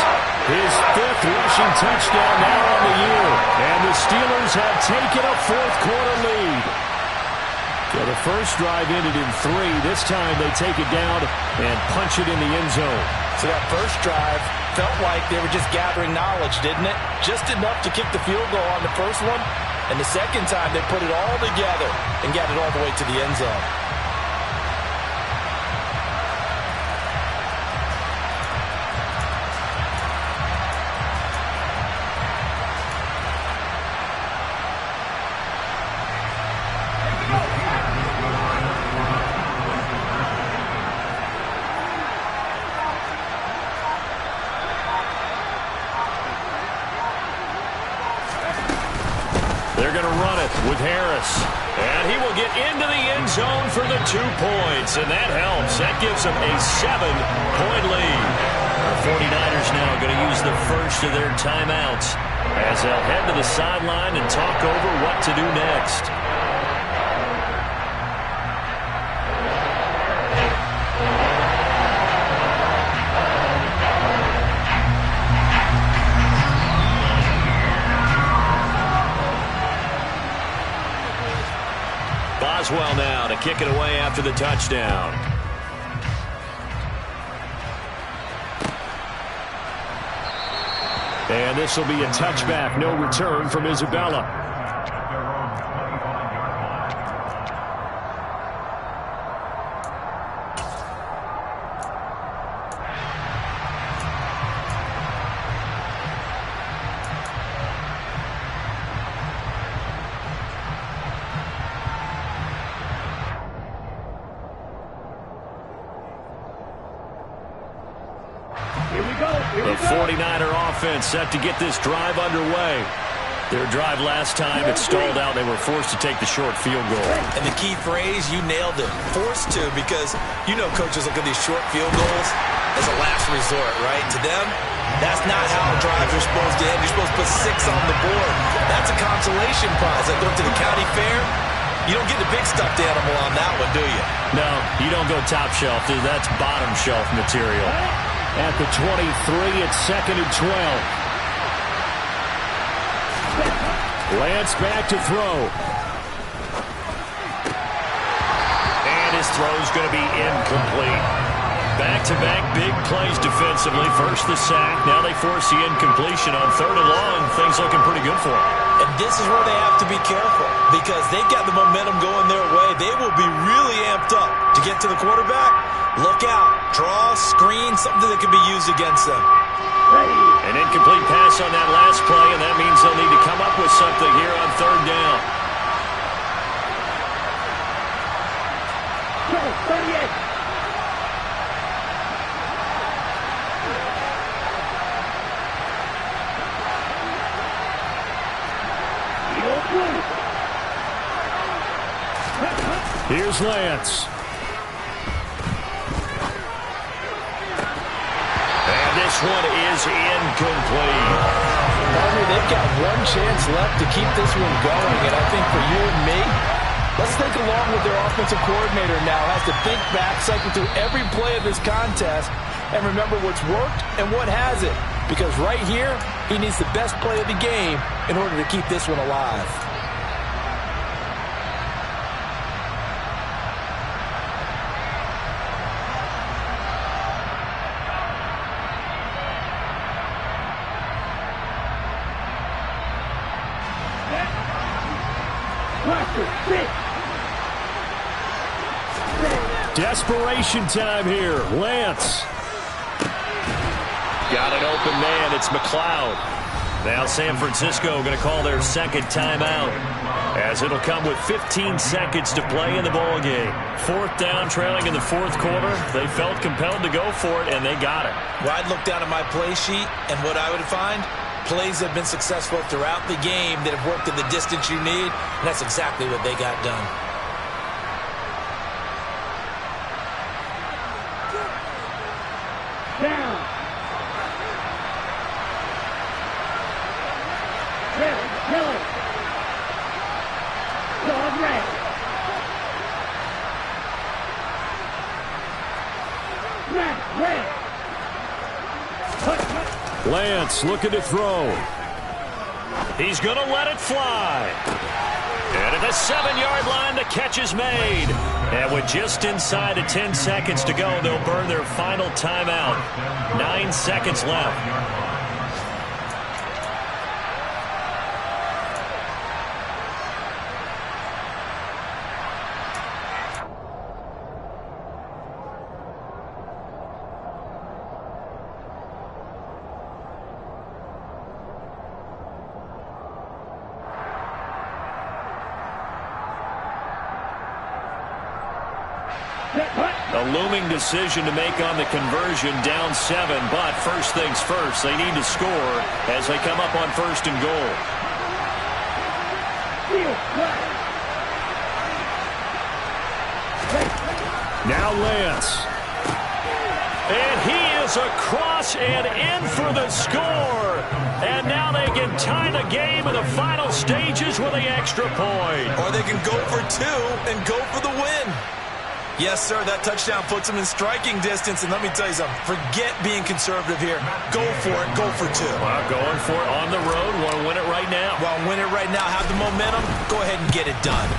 his 5th rushing touchdown now on the year. And the Steelers have taken a 4th quarter lead. So the first drive ended in 3. This time they take it down and punch it in the end zone. So that first drive felt like they were just gathering knowledge, didn't it? Just enough to kick the field goal on the first one, And the second time, they put it all together and got it all the way to the end zone. They're going to run it with Harris. And he will get into the end zone for the 2 points. And that helps. That gives them a 7-point lead. The 49ers now going to use the first of their timeouts as they'll head to the sideline and talk over what to do next. Boswell now to kick it away after the touchdown. And this will be a touchback. No return from Isabella. The 49er offense set to get this drive underway. Their drive last time, it stalled out. They were forced to take the short field goal. And the key phrase, you nailed it. Forced to, because you know coaches look at these short field goals as a last resort, right? To them, that's not how drives are supposed to end. You're supposed to put 6 on the board. That's a consolation prize. I throw it to the county fair. You don't get the big stuffed animal on that one, do you? No, you don't go top shelf, dude. That's bottom shelf material. At the 23, it's 2nd and 12. Lance back to throw. And his throw's going to be incomplete. Back-to-back big plays defensively. First the sack. Now they force the incompletion on 3rd and long. Things looking pretty good for them. And this is where they have to be careful because they've got the momentum going their way. They will be really amped up to get to the quarterback. Look out. Draw, screen, something that can be used against them. An incomplete pass on that last play, and that means they'll need to come up with something here on 3rd down. Here's Lance. And this one is incomplete. They've got one chance left to keep this one going, and I think for you and me, let's think along with their offensive coordinator now. Has to think back, cycle through every play of this contest, and remember what's worked and what hasn't. Because right here, he needs the best play of the game in order to keep this one alive. Desperation time here. Lance. Got an open man. It's McLeod. Now San Francisco going to call their 2nd timeout as it'll come with 15 seconds to play in the ball game. 4th down, trailing in the 4th quarter. They felt compelled to go for it, and they got it. Well, I'd look down at my play sheet, and what I would find, plays have been successful throughout the game that have worked in the distance you need, and that's exactly what they got done. Down. Miller. Dog red. Red. Lance looking to throw. He's going to let it fly. And at the 7-yard line, the catch is made. And with just inside of 10 seconds to go, they'll burn their final timeout. 9 seconds left. A looming decision to make on the conversion, down 7. But first things first, they need to score as they come up on 1st and goal. Now Lance. And he is across and in for the score. And now they can tie the game in the final stages with the extra point. Or they can go for 2 and go for the win. Yes, sir, that touchdown puts them in striking distance. And let me tell you something, forget being conservative here. Go for it, go for 2. Well, going for it on the road. Want to win it right now. Well, win it right now, have the momentum, go ahead and get it done.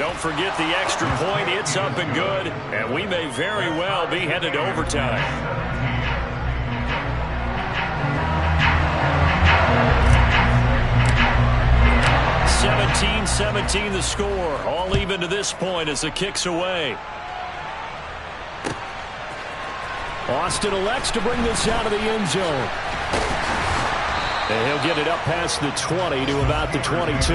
Don't forget the extra point. It's up and good. And we may very well be headed to overtime. (17-17) the score. All even to this point as the kick's away. Austin elects to bring this out of the end zone. And he'll get it up past the 20 to about the 22.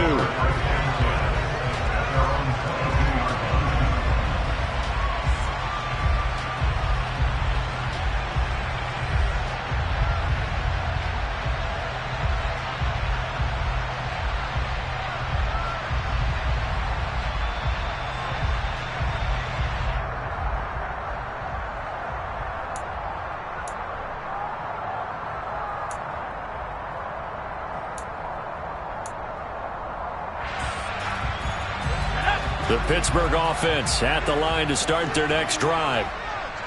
The Pittsburgh offense at the line to start their next drive.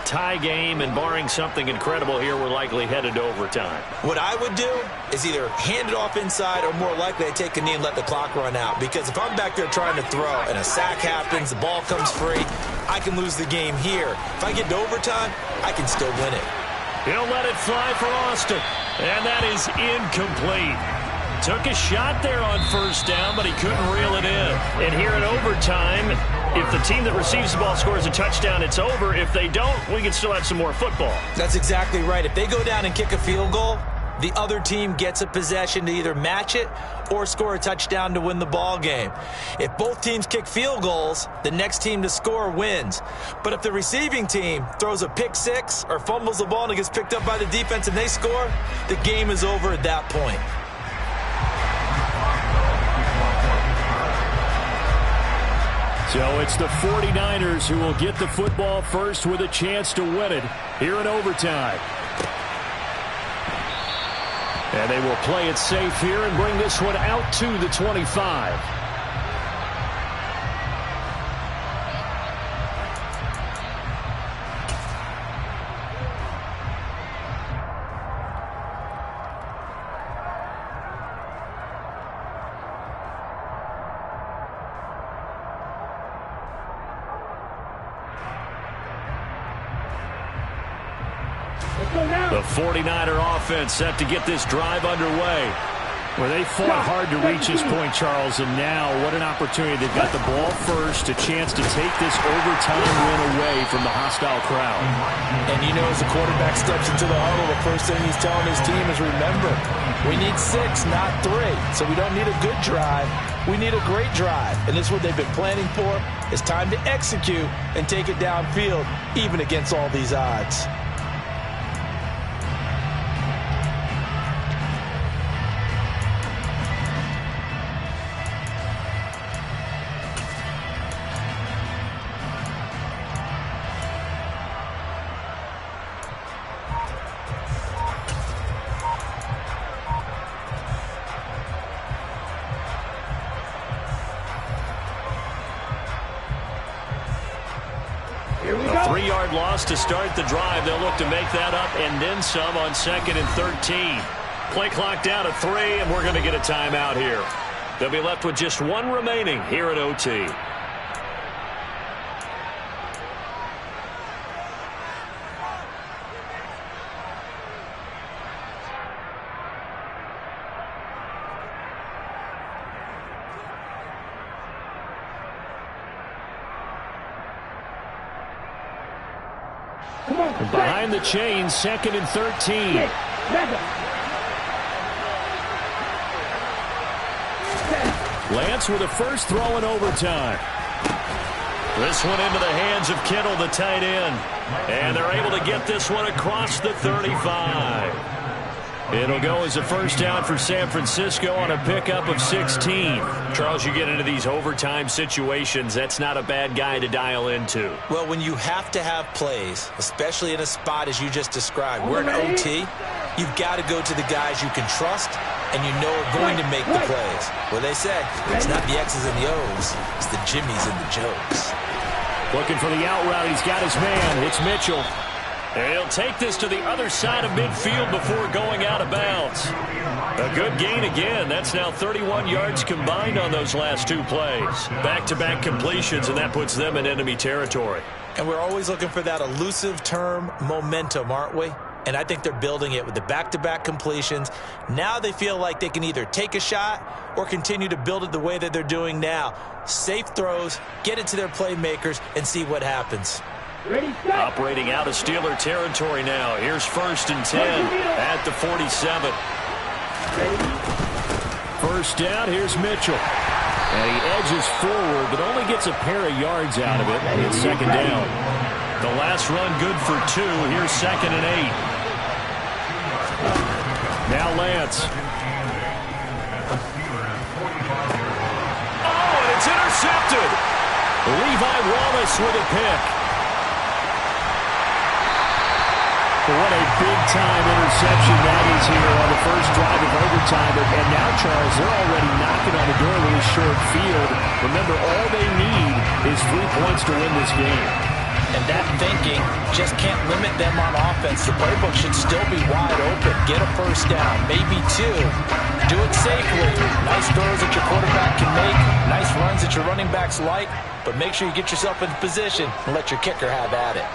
Tie game, and barring something incredible here, we're likely headed to overtime. What I would do is either hand it off inside or more likely I take a knee and let the clock run out. Because if I'm back there trying to throw and a sack happens, the ball comes free, I can lose the game here. If I get to overtime, I can still win it. He'll let it fly for Austin. And that is incomplete. Took a shot there on 1st down, but he couldn't reel it in. And here in overtime, if the team that receives the ball scores a touchdown, it's over. If they don't, we can still have some more football. That's exactly right. If they go down and kick a field goal, the other team gets a possession to either match it or score a touchdown to win the ball game. If both teams kick field goals, the next team to score wins. But if the receiving team throws a pick 6 or fumbles the ball and it gets picked up by the defense and they score, the game is over at that point. So it's the 49ers who will get the football first with a chance to win it here in overtime. And they will play it safe here and bring this one out to the 25. The 49er offense set to get this drive underway. Well, they fought hard to reach this point, Charles, and now what an opportunity. They've got the ball first, a chance to take this overtime win away from the hostile crowd. And you know, as the quarterback steps into the huddle, the first thing he's telling his team is, remember, we need 6, not 3. So we don't need a good drive. We need a great drive. And this is what they've been planning for. It's time to execute and take it downfield, even against all these odds. A 3-yard loss to start the drive. They'll look to make that up and then some on 2nd and 13. Play clock down to 3, and we're going to get a timeout here. They'll be left with just 1 remaining here at OT. Behind the chain, 2nd and 13. Lance with a first throw in overtime. This one into the hands of Kittle, the tight end. And they're able to get this one across the 35. It'll go as a first down for San Francisco on a pickup of 16. Charles, you get into these overtime situations, that's not a bad guy to dial into. Well, when you have to have plays, especially in a spot as you just described, we're in OT, you've got to go to the guys you can trust and you know are going to make the plays. Well, they say it's not the X's and the O's, it's the Jimmies and the Joes. Looking for the out route. He's got his man. It's Mitchell. And he'll take this to the other side of midfield before going out of bounds. A good gain again. That's now 31 yards combined on those last two plays. Back-to-back completions, and that puts them in enemy territory. And we're always looking for that elusive term, momentum, aren't we? And I think they're building it with the back-to-back completions. Now they feel like they can either take a shot or continue to build it the way that they're doing now. Safe throws, get it to their playmakers, and see what happens. Operating out of Steeler territory now. Here's 1st and 10 at the 47. First down, here's Mitchell. And he edges forward, but only gets a pair of yards out of it. And it's 2nd down. The last run good for 2. Here's 2nd and 8. Now Lance. Oh, and it's intercepted. Levi Wallace with a pick. But what a big-time interception that is here on the first drive of overtime. And now, Charles, they're already knocking on the door with a short field. Remember, all they need is 3 points to win this game. And that thinking just can't limit them on offense. The playbook should still be wide open. Get a first down, maybe 2. Do it safely. Nice throws that your quarterback can make. Nice runs that your running backs like. But make sure you get yourself in position and let your kicker have at it.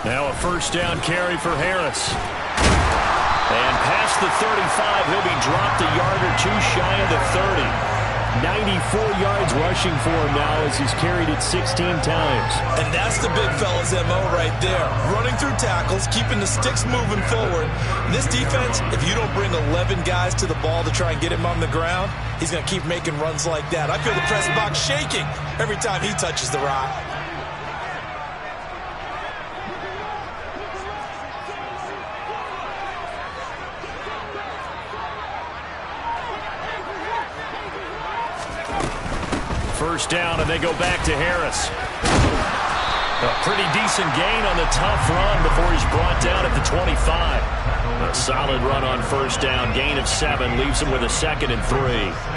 Now a first down carry for Harris. And past the 35, he'll be dropped a yard or 2 shy of the 30. 94 yards rushing for him now as he's carried it 16 times. And that's the big fella's MO right there. Running through tackles, keeping the sticks moving forward. In this defense, if you don't bring 11 guys to the ball to try and get him on the ground, he's going to keep making runs like that. I feel the press box shaking every time he touches the rock. First down, and they go back to Harris. A pretty decent gain on the tough run before he's brought down at the 25. A solid run on first down. Gain of 7 leaves him with a 2nd and 3.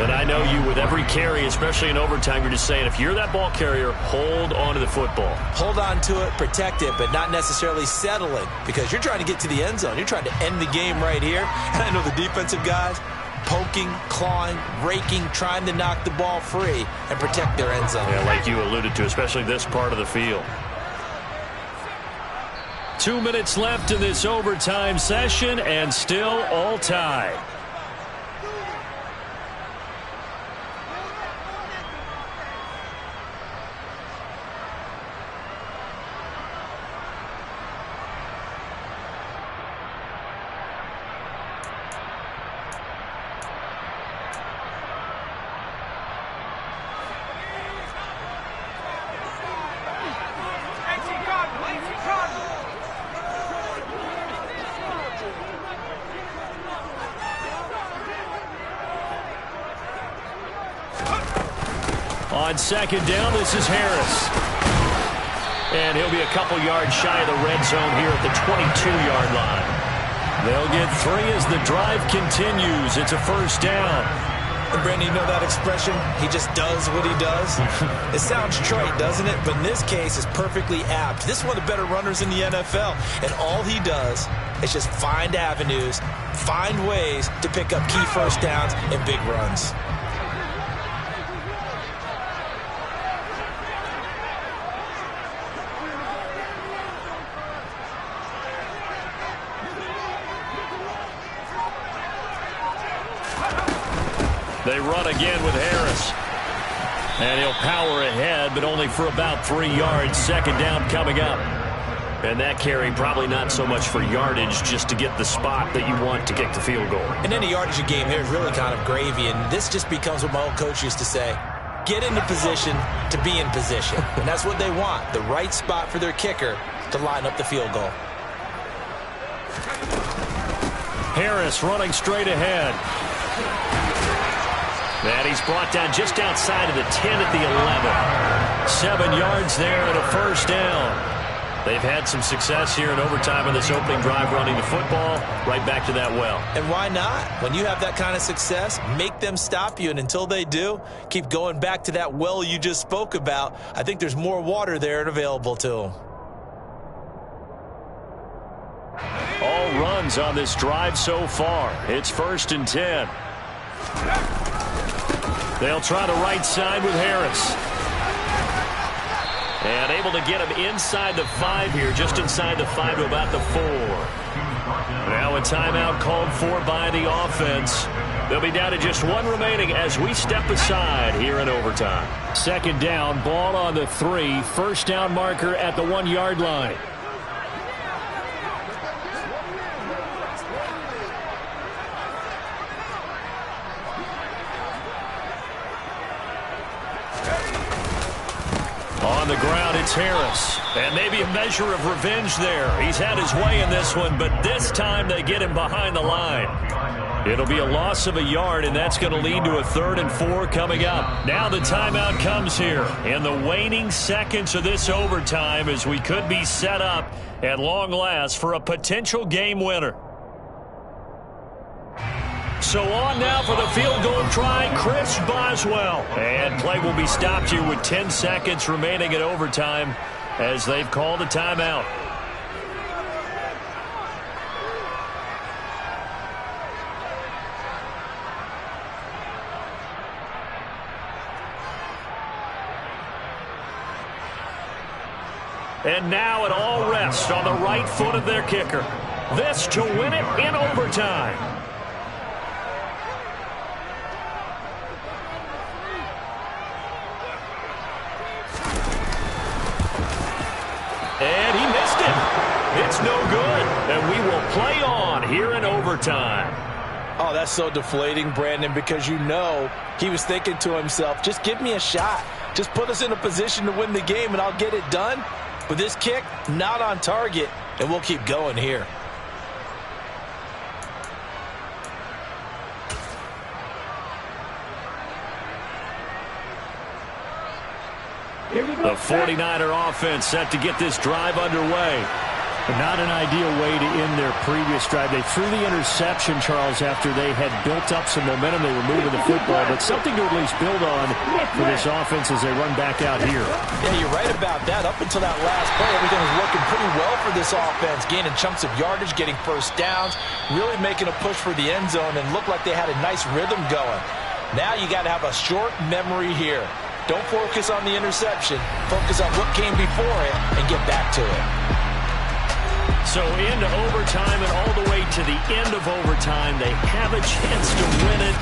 And I know you, with every carry, especially in overtime, you're just saying, if you're that ball carrier, hold on to the football. Hold on to it, protect it, but not necessarily settling, because you're trying to get to the end zone. You're trying to end the game right here. And I know the defensive guys, poking, clawing, raking, trying to knock the ball free and protect their end zone. Yeah, like you alluded to, especially this part of the field. 2 minutes left in this overtime session, and still all tied. On 2nd down, this is Harris. And he'll be a couple yards shy of the red zone here at the 22-yard line. They'll get 3 as the drive continues. It's a first down. And Brandon, you know that expression? He just does what he does? It sounds trite, doesn't it? But in this case, it's perfectly apt. This is one of the better runners in the NFL. And all he does is just find avenues, find ways to pick up key first downs and big runs. They run again with Harris. And he'll power ahead, but only for about 3 yards. 2nd down coming up. And that carry probably not so much for yardage, just to get the spot that you want to kick the field goal. And any yardage game here is really kind of gravy, and this just becomes what my old coach used to say. Get into position to be in position. And that's what they want, the right spot for their kicker to line up the field goal. Harris running straight ahead. And he's brought down just outside of the 10 at the 11. 7 yards there and a first down. They've had some success here in overtime in this opening drive running the football right back to that well. And why not? When you have that kind of success, make them stop you. And until they do, keep going back to that well you just spoke about. I think there's more water there and available to them. All runs on this drive so far. It's 1st and 10. They'll try the right side with Harris. And able to get him inside the 5 here, just inside the 5 to about the 4. Now a timeout called for by the offense. They'll be down to just 1 remaining as we step aside here in overtime. 2nd down, ball on the 3. First down marker at the 1-yard line. On the ground, it's Harris. And maybe a measure of revenge there. He's had his way in this one, but this time they get him behind the line. It'll be a loss of a yard, and that's going to lead to a 3rd and 4 coming up. Now the timeout comes here in the waning seconds of this overtime as we could be set up at long last for a potential game winner. So on now for the field goal try, Chris Boswell. And play will be stopped here with 10 seconds remaining in overtime as they've called a timeout. And now it all rests on the right foot of their kicker. This to win it in overtime. And he missed it. It's no good. And we will play on here in overtime. Oh, that's so deflating, Brandon, because you know he was thinking to himself, just give me a shot. Just put us in a position to win the game and I'll get it done. But this kick, not on target, and we'll keep going here. The 49er offense set to get this drive underway. Not an ideal way to end their previous drive. They threw the interception, Charles, after they had built up some momentum. They were moving the football, but something to at least build on for this offense as they run back out here. Yeah, you're right about that. Up until that last play, everything was working pretty well for this offense, gaining chunks of yardage, getting first downs, really making a push for the end zone, and looked like they had a nice rhythm going. Now you got to have a short memory here. Don't focus on the interception. Focus on what came before it and get back to it. So into overtime and all the way to the end of overtime. They have a chance to win it.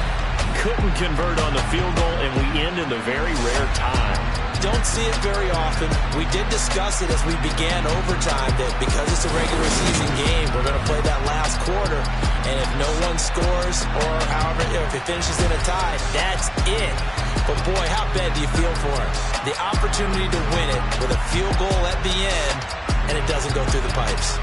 Couldn't convert on the field goal, and we end in the very rare tie. Don't see it very often. We did discuss it as we began overtime that because it's a regular season game, we're going to play that last quarter. And if no one scores or however, if it finishes in a tie, that's it. But boy, how bad do you feel for him? The opportunity to win it with a field goal at the end, and it doesn't go through the pipes.